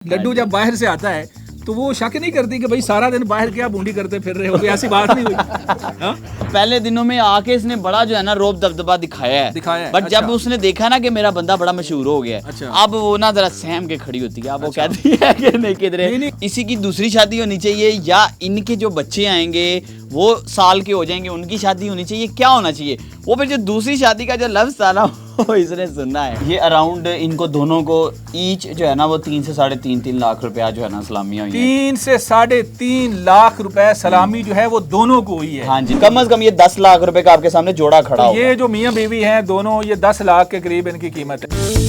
लड्डू जब बाहर से आता है तो वो शक नहीं करती कि भाई सारा दिन बाहर क्या बूंदी करते फिर रहे हो, ऐसी बात नहीं हुई। हाँ? पहले दिनों में आके इसने बड़ा जो है ना रोब दबदबा दिखाया है। बट अच्छा। जब उसने देखा ना कि मेरा बंदा बड़ा मशहूर हो गया है, अच्छा। अब वो ना जरा सहम के खड़ी होती है। अब वो अच्छा। कहती है कि नहीं किधरे नहीं। इसी की दूसरी शादी होनी चाहिए या इनके जो बच्चे आएंगे वो साल के हो जाएंगे उनकी शादी होनी चाहिए, क्या होना चाहिए। वो फिर जो दूसरी शादी का जो लफ्ज था ना वो इसने सुनना है। ये अराउंड इनको दोनों को ईच जो है ना वो 3 से 3.5 लाख रुपया जो है ना सलामियां हुई हैं। 3 से 3.5 लाख रुपए सलामी जो है वो दोनों को हुई है। हाँ जी, कम से कम ये 10 लाख रुपए का आपके सामने जोड़ा खड़ा तो होगा। ये जो मियां बीवी हैं दोनों, ये 10 लाख के करीब इनकी कीमत है।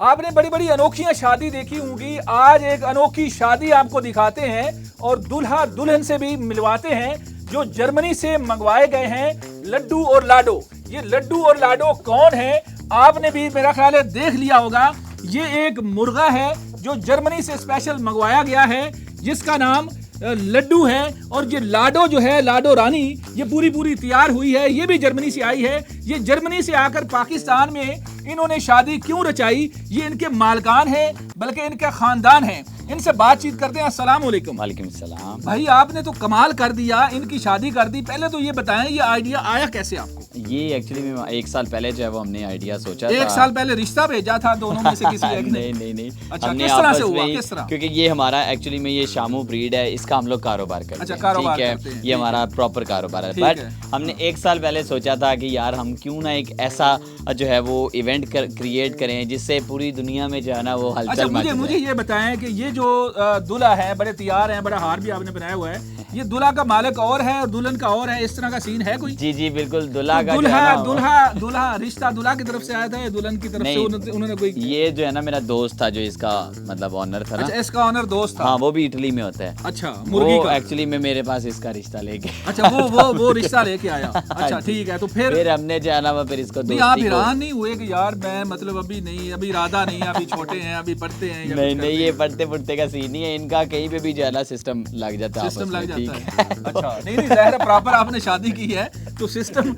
आपने बड़ी बड़ी अनोखियां शादी देखी होंगी, आज एक अनोखी शादी आपको दिखाते हैं और दूल्हा दुल्हन से भी मिलवाते हैं जो जर्मनी से मंगवाए गए हैं लड्डू और लाडो। ये लड्डू और लाडो कौन है आपने भी मेरा ख्याल है देख लिया होगा। ये एक मुर्गा है जो जर्मनी से स्पेशल मंगवाया गया है जिसका नाम लड्डू है, और ये लाडो जो है लाडो रानी ये पूरी तैयार हुई है, ये भी जर्मनी से आई है। ये जर्मनी से आकर पाकिस्तान में इन्होंने शादी क्यों रचाई, ये इनके मालकान है बल्कि इनका खानदान है। इनसे बातचीत करते हैं। अस्सलाम वालेकुम। वालेकुम सलाम। भाई आपने तो कमाल कर दिया, इनकी शादी कर दी। पहले तो ये बताएं ये आइडिया आया कैसे आपको? ये एक्चुअली में 1 साल पहले जो है वो हमने आइडिया सोचा था। 1 साल पहले रिश्ता भेजा था दोनों में से किसी एक ने? नहीं। अच्छा, हमने किस तरह आपस से हुआ? में किस तरह? क्योंकि ये हमारा एक्चुअली में ये शामू ब्रीड है, इसका हम लोग कारोबार करते हैं। अच्छा, कारोबार ठीक करते हैं, है, ठीक ये हमारा प्रॉपर कारोबार है। ठीक बट है। हमने 1 साल पहले सोचा था कि यार हम क्यों ना एक ऐसा जो है वो इवेंट क्रिएट करें जिससे पूरी दुनिया में जो है ना वो अच्छा, हलचल मच जाए। मुझे ये बताएं कि ये जो दूल्हा है बड़े तैयार हैं, बड़ा हार भी आपने बनाया हुआ है, ये दूल्हा का मालिक और है और दुल्हन का और है, इस तरह का सीन है कोई? जी बिल्कुल। दूल्हा का दूल्हा रिश्ता दूल्हा की तरफ से आया था या दुल्हन की तरफ से उन्होंने कोई? ये जो है ना मेरा दोस्त था जो इसका मतलब ऑनर था ना। अच्छा, इसका ऑनर दोस्त था? हाँ, वो भी इटली में होता है। अच्छा, मुर्गी का एक्चुअली में मेरे पास इसका रिश्ता लेके अच्छा वो रिश्ता लेके आया। अच्छा, ठीक है। तो फिर हमने जो है ना वो फिर इसको नहीं, आप हैरान नहीं हुए कि यार मैं मतलब अभी नहीं, अभी इरादा नहीं है, अभी छोटे हैं, अभी पढ़ते हैं या नहीं ये पढ़ते पुढ़ते का सीन नहीं है इनका, कहीं पे भी जो है ना सिस्टम लग जाता है। सिस्टम लग जाता है। अच्छा, नहीं ज़ाहिर प्रॉपर आपने शादी की है तो सिस्टम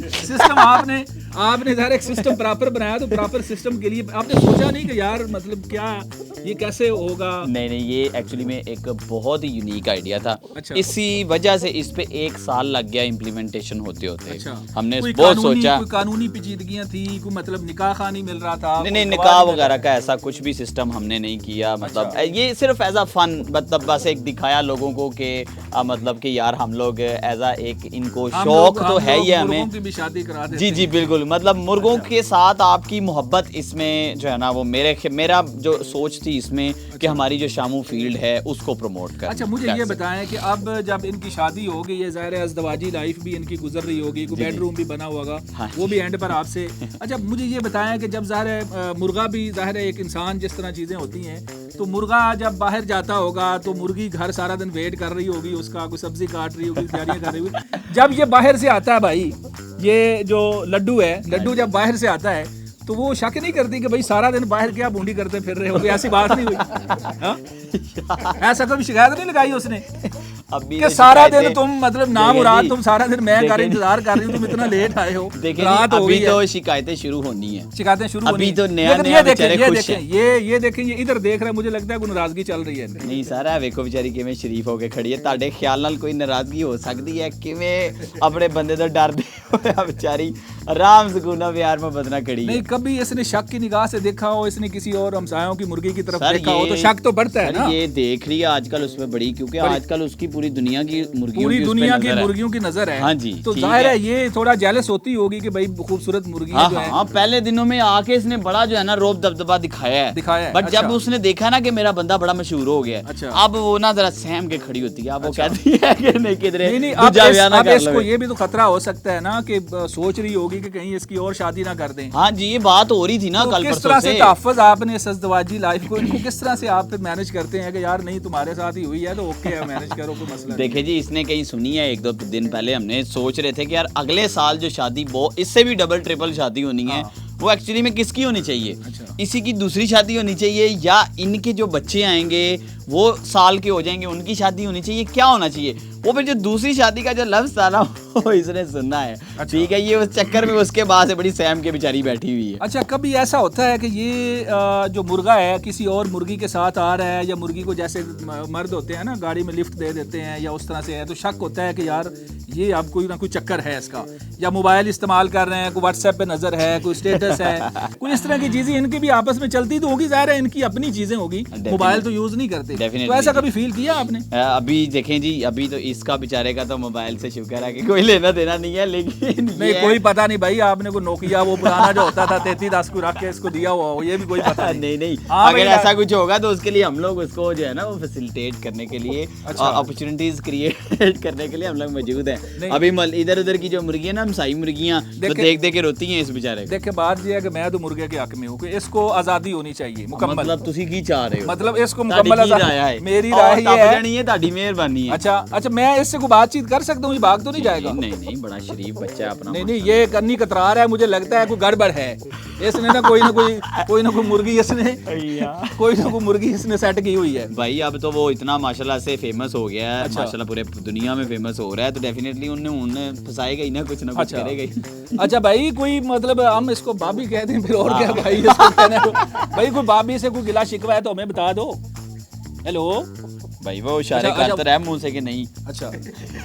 आपने ज़ाहिर एक सिस्टम प्रॉपर बनाया, तो प्रॉपर सिस्टम के लिए आपने सोचा नहीं कि यार मतलब क्या ये कैसे होगा? नहीं, ये एक्चुअली में एक बहुत ही यूनिक आइडिया था। अच्छा। इसी वजह से इस पे 1 साल लग गया इम्प्लीमेंटेशन होते। अच्छा। हमने बहुत सोचा, कोई कानूनी पेचीदगियां थी, कोई मतलब निकाह खानी मिल रहा था? नहीं, निकाह वगैरह का ऐसा कुछ भी सिस्टम हमने नहीं किया। मतलब ये सिर्फ एज अ फन, मतलब बस एक दिखाया लोगों को कि मतलब कि यार हम लोग एज अ एक इनको शौक तो है ही हमें की भी शादी करा देते। जी बिल्कुल। मतलब मुर्गों के साथ आपकी मोहब्बत इसमें जो है ना वो मेरा जो सोच थी इसमें कि हमारी जो शामू फील्ड है उसको प्रमोट कर। अच्छा, मुझे ये बताएं कि अब जब इनकी शादी होगी, ये ज़ाहिर है अज़दवाजी लाइफ भी इनकी गुजर रही होगी, कोई बेडरूम भी बना हुआ होगा। हाँ, वो भी एंड पर आपसे। अच्छा, मुझे ये बताएं कि जब ज़ाहिर है मुर्गा भी ज़ाहिर है एक इंसान जिस तरह चीज़ें होती हैं, तो मुर्गा जब बाहर जाता होगा तो मुर्गी घर सारा दिन वेट कर रही होगी उसका, कोई सब्जी काट रही होगी, तैयारियां कर रही होगी। जब ये बाहर से आता है भाई, ये जो लड्डू है, लड्डू जब बाहर से आता है तो वो शक नहीं करती कि भाई सारा दिन बाहर क्या बूंदी करते फिर रहे हो, ऐसी बात नहीं हुई? ऐसा कभी शिकायत नहीं लगाई उसने अभी कि सारा दिन तुम मतलब नाम मुराद तुम सारा दिन मैं घर इंतजार कर रही हूँ, तुम इतना लेट आए हो? रात हो गई है, तो शिकायतें शुरू होनी है। शिकायतें शुरू अभी तो नया ये देखें ये इधर देख रहे हैं, मुझे लगता है कोई नाराजगी चल रही है। नहीं सारा वेखो बेचारी किवें शरीफ होके खड़ी है। ताड़े ख्याल नाल कोई नाराजगी हो सकती है? किवें अपने बंदे तो डरदे होया बेचारी आराम सुकूना प्यार मोहब्बत ना खड़ी है। नहीं, कभी इसने शक की निगाह से देखा हो, इसने किसी और हमसायों की मुर्गी की तरफ देखा हो तो शक तो बढ़ता है ना? ये देख रही है आजकल उसमें बड़ी, क्योंकि आजकल उसकी पूरी दुनिया की मुर्गियों की नजर है। हाँ जी, तो जाहिर है ये थोड़ा जेलस होती होगी कि भाई खूबसूरत मुर्गी जो है। हाँ, पहले दिनों में आके इसने बड़ा जो है ना रोब दबदबा दिखाया है। बट जब उसने देखा ना कि मेरा बंदा बड़ा मशहूर हो गया है, अच्छा। अब वो ना जरा सहम के खड़ी होती है। अब वो कहती है कि नहीं किधरे अब इसको ये भी तो खतरा हो सकता है ना कि सोच रही होगी कि कहीं इसकी और शादी ना कर दें। हाँ जी, ये बात हो रही थी ना कल किस तरह से तहफ़्फ़ुज़ आपने सज़दवाजी लाइफ को इनको किस तरह से आप फिर मैनेज करते हैं कि यार नहीं तुम्हारे साथ ही हुई है तो ओके है, मैनेज करो, कोई मसला। देखे जी, इसने कहीं सुनी है 1-2 दिन पहले हमने सोच रहे थे कि यार अगले साल जो शादी वो इससे भी डबल ट्रिपल शादी होनी है, वो एक्चुअली में किसकी होनी चाहिए? अच्छा। इसी की दूसरी शादी होनी चाहिए या इनके जो बच्चे आएंगे वो साल के हो जाएंगे उनकी शादी होनी चाहिए, क्या होना चाहिए? वो फिर जो दूसरी शादी का जो लफ्ज था ना वो इसने सुनना है। ठीक है, ये उस चक्कर में उसके बाद से बड़ी सैम के बेचारी बैठी हुई है। अच्छा, कभी ऐसा होता है कि ये जो मुर्गा है किसी और मुर्गी के साथ आ रहा है, या मुर्गी को जैसे मर्द होते हैं ना गाड़ी में लिफ्ट दे देते हैं या उस तरह से है, तो शक होता है कि यार ये अब कोई ना कोई चक्कर है इसका, या मोबाइल इस्तेमाल कर रहे हैं, कोई व्हाट्सएप पे नजर है, कोई स्टेटस है, कोई इस तरह की चीजें इनकी भी आपस में चलती तो होगी, जाहिर है इनकी अपनी चीजें होगी, मोबाइल तो यूज नहीं करते। तो ऐसा कभी फील किया आपने? अभी देखें जी, अभी तो इसका बेचारे का तो मोबाइल से शुक्र है कि कोई लेना देना नहीं है, लेकिन नहीं कोई पता नहीं भाई, आपने को नोकिया वो पुराना जो होता था 3310 को रख के इसको दिया हुआ हो, ये भी कोई पता नहीं। नहीं हाँ, अगर ऐसा कुछ होगा तो उसके लिए हम लोग उसको जो है ना वो फैसिलिटेट करने के लिए, अपॉर्चुनिटीज क्रिएट करने के लिए हम लोग मौजूद हैं। अभी इधर उधर की जो मुर्गियां ना, हमसाई मुर्गियां तो देख देख के रोती हैं इस बेचारे को। देखे बात ये है कि मैं तो मुर्गे के हक में हूँ कि इसको आजादी होनी चाहिए मुकम्मल। मतलब तुसी की चाह रहे हो? मतलब इसको मुकम्मल आजादी, मेरी राय ये है, ताड़ी मेहरबानी है। अच्छा, मैं इससे कोई बातचीत कर सकता हूँ, ये भाग तो नहीं जाएगा? नहीं, बड़ा शरीफ बच्चा है अपना। नहीं, ये कन्नी कतरा रहा है, मुझे लगता है कोई गड़बड़ है इसने ना कोई मुर्गी इसने कोई ना कोई मुर्गी इसने सेट की हुई है भाई। अब तो वो इतना माशाल्लाह से फेमस हो गया है, माशाल्लाह पूरे दुनिया में फेमस हो रहा है, तो डेफिनेटली उन्हें फंसाएगा ही ना कुछ करेगा ही। अच्छा भाई, कोई मतलब हम इसको भाभी कहते हैं फिर और क्या भाई, इसको कहना है भाई, कोई भाभी से कोई गिला शिकवा है तो हमें बता दो। हेलो भाई, वो इशारे करता रहा मुंह से कि नहीं। अच्छा,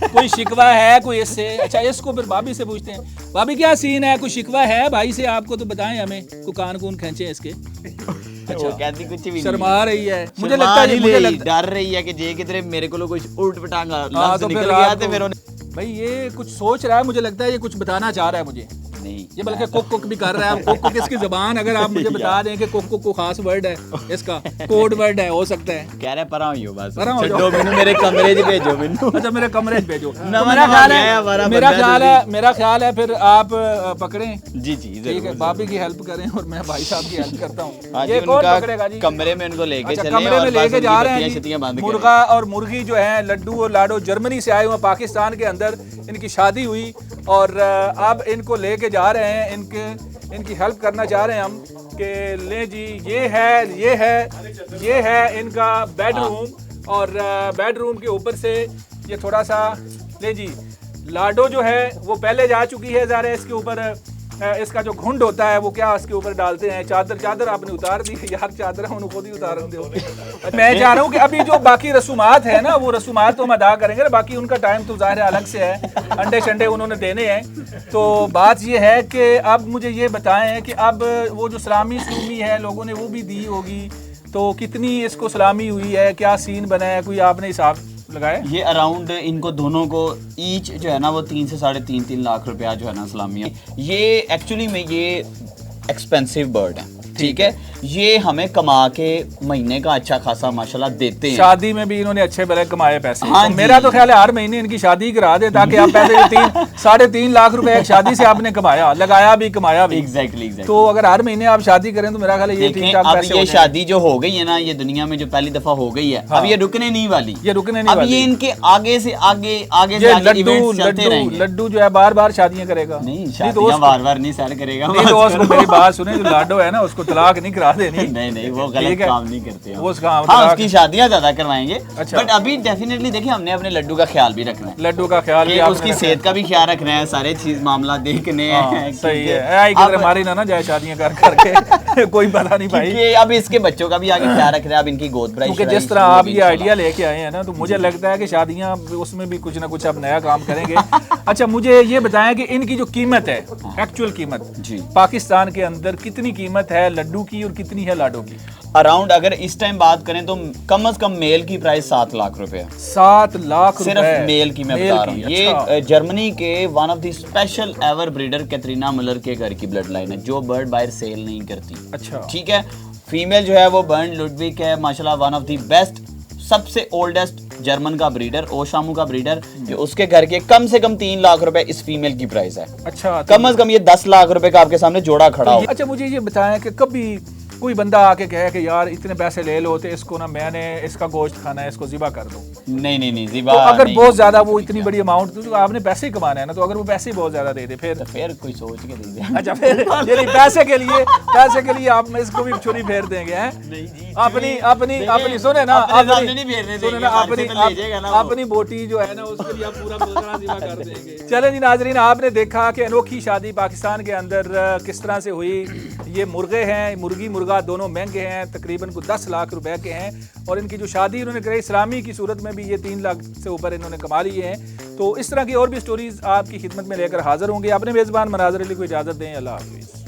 कोई शिकवा है कोई इससे? अच्छा, इसको फिर भाभी से पूछते हैं, भाभी क्या सीन है, कोई शिकवा है भाई से आपको तो बताएं हमें, कोई कान कून खींचे इसके। अच्छा, वो कहती कुछ भी शर्मा रही है, मुझे लगता है डर रही है कि जे किधरे मेरे को कुछ उल्ट पटांग लफ्ज निकल गया तो फिर भाई ये कुछ सोच रहा है, मुझे लगता है ये कुछ बताना चाह रहा है मुझे। नहीं, ये बल्कि कुक भी कर रहा है। कुक किसकी जुबान, अगर आप मुझे बता दें कि कुक को खास वर्ड है, इसका कोड वर्ड है, हो सकता है। कह रहे परा हो बस, छड्डो मैनू मेरे कमरे च भेजो मैनू। अच्छा, मेरे कमरे च भेजो। मेरा ख्याल है फिर आप पकड़ें। जी, ठीक है, भाभी की हेल्प करें और मैं भाई साहब की हेल्प करता हूँ। ये कौन पकड़ेगा जी? कमरे में उनको लेके चले, कमरे में लेके जा रहे हैं। मुर्गा और मुर्गी जो है, लड्डू और लाडो जर्मनी से आए हुए, पाकिस्तान के अंदर इनकी शादी हुई और अब इनको लेके जा रहे हैं, इनकी हेल्प करना चाह रहे हैं हम कि ले जी, ये है इनका बेडरूम, और बेडरूम के ऊपर से ये थोड़ा सा ले जी, लाडो जो है वो पहले जा चुकी है, ज़रा इसके ऊपर इसका जो घुंड होता है वो क्या उसके ऊपर डालते हैं, चादर आपने उतार दी यार, चादर है खुद ही उतार दो। मैं चाह रहा हूँ कि अभी जो बाकी रसूमात है ना, वो रसूमात तो हम अदा करेंगे ना, बाकी उनका टाइम तो ज़ाहिर है अलग से है, अंडे शंडे उन्होंने देने हैं। तो बात ये है कि अब मुझे ये बताएं कि अब वो जो सलामी है लोगों ने वो भी दी होगी, तो कितनी इसको सलामी हुई है, क्या सीन बना है, कोई आपने हिसाब लगाया? ये अराउंड इनको दोनों को ईच जो है ना वो 3 से 3.5 लाख रुपया जो है ना सलामी है। ये एक्चुअली में ये एक्सपेंसिव बर्ड है, ठीक है, ये हमें कमा के महीने का अच्छा खासा माशाल्लाह देते हैं। शादी में भी इन्होंने अच्छे भले कमाए पैसे। हाँ, तो मेरा तो ख्याल है हर महीने इनकी शादी करा दे, ताकि आप पैसे 3.5 लाख रुपए एक शादी से आपने कमाया, लगाया भी, कमाया भी। एग्जैक्टली। तो अगर हर महीने आप शादी करें तो मेरा ख्याल है ये ठीक-ठाक पैसे हो जाएंगे। ये शादी जो हो गई है ना, ये दुनिया में जो पहली दफा हो गई है, अब ये रुकने नहीं वाली, अब ये इनके आगे से आगे लड्डू जो है बार-बार शादियां करेगा। नहीं, शादियां बार-बार नहीं सर करेगा। मेरी बात सुने, जो लाडो है ना उसको तलाक नहीं करा देनी। नहीं, वो गलत काम नहीं करते, वो काम, हाँ, उसकी शादियां ज्यादा करवाएंगे। बट अभी डेफिनेटली देखिए, हमने अपने लड्डू का ख्याल भी रखना है, लड्डू का ख्याल भी, उसकी सेहत का भी ख्याल रखना है, सारे चीज मामला देखने हैं। सही है, हमारी ना जाए शादियां कर करके कोई पता नहीं भाई। अब इसके बच्चों का भी आगे ख्याल रख रहे हैं, अब इनकी गोद भराई, क्योंकि जिस तरह आप ये आइडिया लेके आए हैं ना, तो मुझे लगता है कि शादियां उसमें भी कुछ ना कुछ अब नया काम करेंगे। अच्छा, मुझे ये बताएं कि इनकी जो कीमत है, एक्चुअल कीमत जी, पाकिस्तान के अंदर कितनी कीमत है लड्डू की और कितनी है लाडो की? अराउंड अगर इस टाइम बात करें तो कम से कम मेल की प्राइस 7 लाख रुपए। 7 लाख सिर्फ मेल की मैं बता रहा हूँ। ये जर्मनी के one of the special ever breeder Katrina Muller के घर की ब्लड लाइन है, जो बर्ड बाहर सेल नहीं करती। अच्छा, ठीक है। फीमेल जो है वो बर्न लुडविक है, माशाल्लाह वन ऑफ द बेस्ट, सबसे ओल्डेस्ट जर्मन का ब्रीडर, ओशामू का ब्रीडर, जो उसके घर के कम से कम 3 लाख रुपए इस फीमेल की प्राइस है। अच्छा, कम से कम ये 10 लाख रुपए का आपके सामने जोड़ा खड़ा हो। अच्छा, मुझे ये बताएं कि कभी कोई बंदा आके कहे कि यार इतने पैसे ले लो तो इसको ना, मैंने इसका गोश्त खाना है, इसको ज़िबा कर दो, नहीं ज़ीबा, तो अगर नहीं, बहुत ज्यादा वो इतनी बड़ी अमाउंट, तो आपने पैसे ही कमाना है ना, तो अगर वो पैसे ही बहुत ज्यादा दे दे फिर कोई सोच के दे दे। अच्छा फिर यानी पैसे के लिए आप इसको भी छुरी फेर देंगे हैं? नहीं जी, अपनी सुने ना, अपने सामने नहीं फेरने सुने देंगे, ना, हमारे से तो ले जाएगा ना वो। अपनी बोटी जो है ना उसके लिए आप पूरा बोतला ज़िबा कर देंगे। चलें जी नाजरीन, आपने देखा कि अनोखी शादी पाकिस्तान के अंदर किस तरह से हुई। ये मुर्गे हैं, मुर्गी मुर्गा दोनों महंगे हैं, तकरीबन कुछ 10 लाख रुपए के हैं, और इनकी जो शादी इन्होंने कराई इस्लामी की सूरत में भी ये 3 लाख से ऊपर इन्होंने कमा लिए हैं। तो इस तरह की और भी स्टोरीज आपकी खिदमत में लेकर हाजिर होंगे। अपने मेज़बान मनाज़र अली को इजाज़त दें। अल्लाह हाफ़िज़।